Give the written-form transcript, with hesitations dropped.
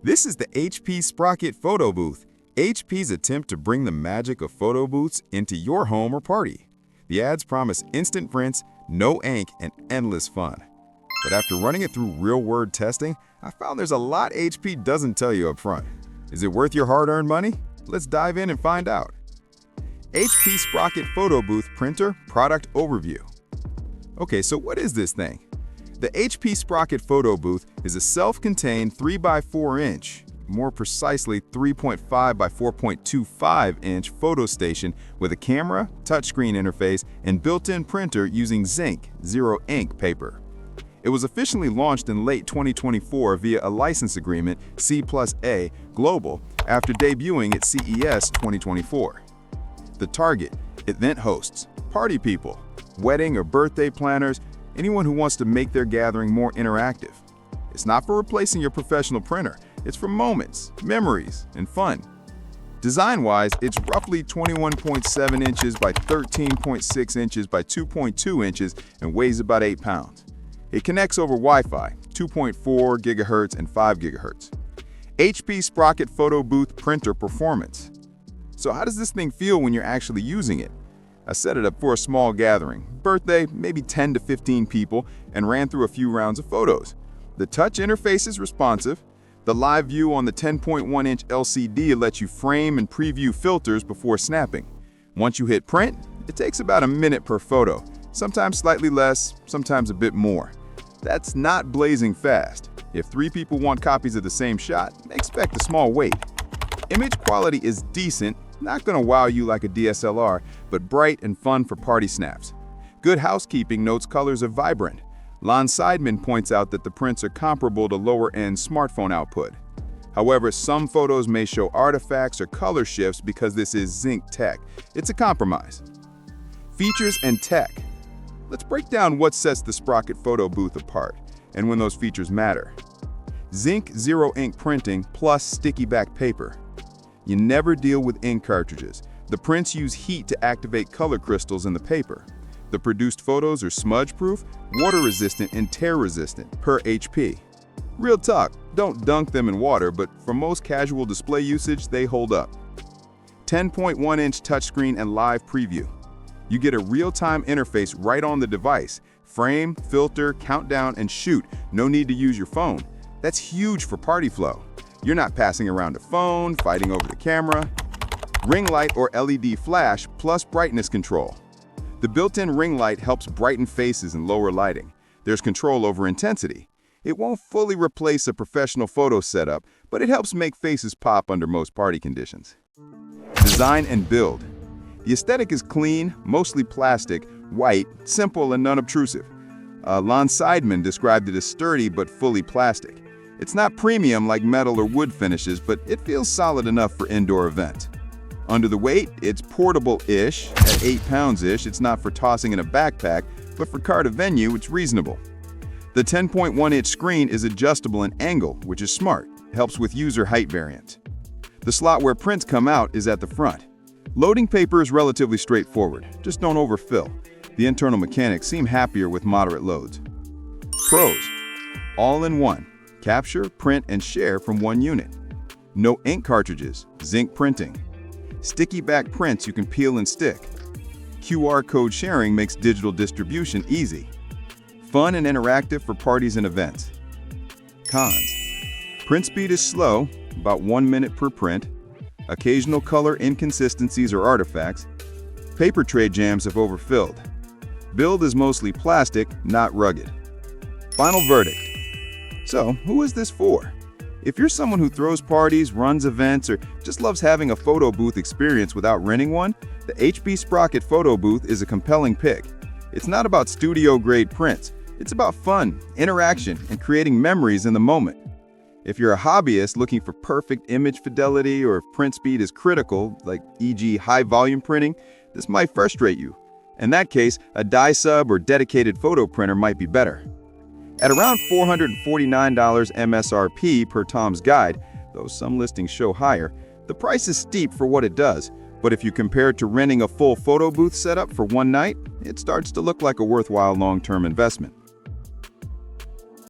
This is the HP Sprocket Photobooth, HP's attempt to bring the magic of photo booths into your home or party. The ads promise instant prints, no ink, and endless fun. But after running it through real-world testing, I found there's a lot HP doesn't tell you up front. Is it worth your hard-earned money? Let's dive in and find out. HP Sprocket Photobooth Printer Product Overview. Okay, so what is this thing? The HP Sprocket Photobooth is a self-contained 3x4-inch, more precisely 3.5 by 4.25-inch photo station with a camera, touchscreen interface, and built-in printer using ZINK Zero-Ink paper. It was officially launched in late 2024 via a license agreement C+A Global after debuting at CES 2024. The target: event hosts, party people, wedding or birthday planners, anyone who wants to make their gathering more interactive. It's not for replacing your professional printer. It's for moments, memories, and fun. Design-wise, it's roughly 21.7 inches by 13.6 inches by 2.2 inches and weighs about 8 pounds. It connects over Wi-Fi, 2.4 GHz and 5 GHz. HP Sprocket Photobooth Printer Performance. So how does this thing feel when you're actually using it? I set it up for a small gathering, birthday, maybe 10 to 15 people, and ran through a few rounds of photos. The touch interface is responsive. The live view on the 10.1-inch LCD lets you frame and preview filters before snapping. Once you hit print, it takes about a minute per photo, sometimes slightly less, sometimes a bit more. That's not blazing fast. If 3 people want copies of the same shot, expect a small wait. Image quality is decent, not gonna wow you like a DSLR, but bright and fun for party snaps. Good Housekeeping notes colors are vibrant. Lon Seidman points out that the prints are comparable to lower-end smartphone output. However, some photos may show artifacts or color shifts because this is ZINK tech. It's a compromise. Features and tech. Let's break down what sets the Sprocket Photobooth apart and when those features matter. ZINK Zero-Ink printing plus sticky back paper. You never deal with ink cartridges. The prints use heat to activate color crystals in the paper. The produced photos are smudge-proof, water-resistant, and tear-resistant, per HP. Real talk, don't dunk them in water, but for most casual display usage, they hold up. 10.1-inch touchscreen and live preview. You get a real-time interface right on the device. Frame, filter, countdown, and shoot. No need to use your phone. That's huge for party flow. You're not passing around a phone, fighting over the camera. Ring light or LED flash plus brightness control. The built-in ring light helps brighten faces in lower lighting. There's control over intensity. It won't fully replace a professional photo setup, but it helps make faces pop under most party conditions. Design and build. The aesthetic is clean, mostly plastic, white, simple, and non-obtrusive. Lon Seidman described it as sturdy but fully plastic. It's not premium like metal or wood finishes, but it feels solid enough for indoor events. Under the weight, it's portable-ish. At 8 pounds-ish, it's not for tossing in a backpack, but for car to venue, it's reasonable. The 10.1-inch screen is adjustable in angle, which is smart. It helps with user height variance. The slot where prints come out is at the front. Loading paper is relatively straightforward, just don't overfill. The internal mechanics seem happier with moderate loads. Pros: all in one. Capture, print, and share from one unit. No ink cartridges, ZINK printing. Sticky back prints you can peel and stick. QR code sharing makes digital distribution easy. Fun and interactive for parties and events. Cons: print speed is slow, about 1 minute per print. Occasional color inconsistencies or artifacts. Paper tray jams if overfilled. Build is mostly plastic, not rugged. Final verdict. So, who is this for? If you're someone who throws parties, runs events, or just loves having a photo booth experience without renting one, the HP Sprocket Photobooth is a compelling pick. It's not about studio-grade prints. It's about fun, interaction, and creating memories in the moment. If you're a hobbyist looking for perfect image fidelity or if print speed is critical, like e.g. high-volume printing, this might frustrate you. In that case, a dye sub or dedicated photo printer might be better. At around $449 MSRP per Tom's Guide, though some listings show higher, the price is steep for what it does, but if you compare it to renting a full photo booth setup for one night, it starts to look like a worthwhile long-term investment.